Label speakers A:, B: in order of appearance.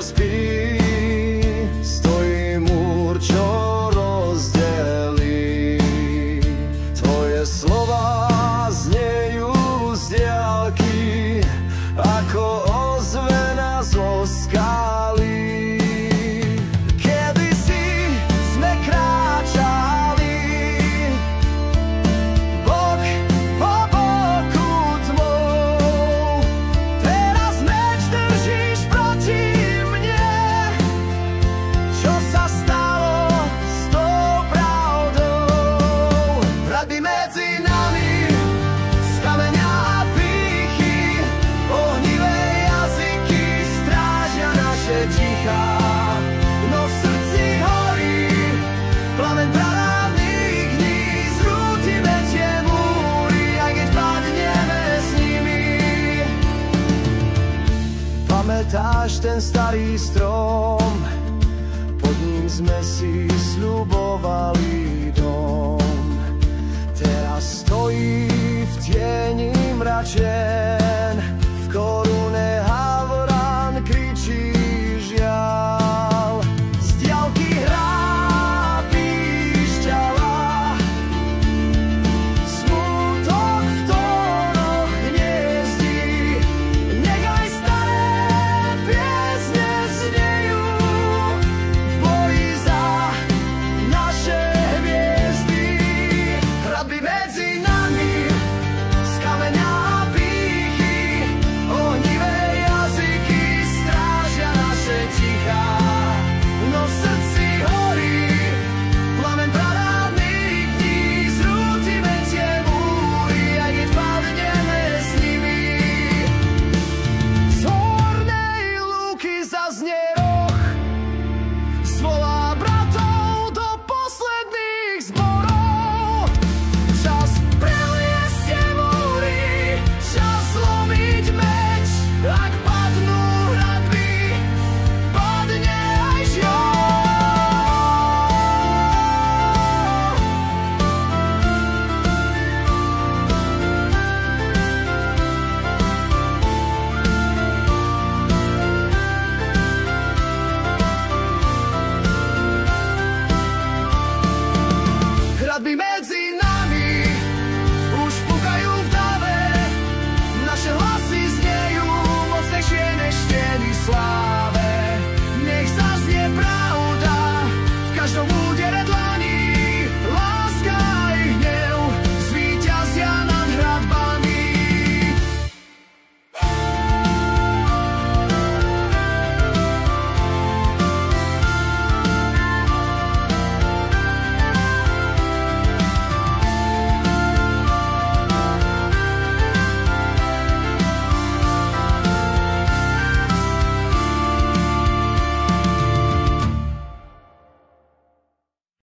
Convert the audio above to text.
A: spí. Stojí múr, čo rozdelí. Tvoje slova znejú z diaľky, ako ozvena zo skály. Kedysi sme kráčali bok po boku tmou, teraz meč držíš proti mne. Čo sa stalo s tou pravdou? Hradby medzi nami z kameňa a pýchy, ohnivé jazyky strážia naše tichá. No v srdci horí plamen pradávnych dní, zrútime tie múry, aj keď padneme s nimi. Pamätáš ten starý strom? Pod ním sme si sľubovali dom. Teraz stojí v tieni mračen, v korune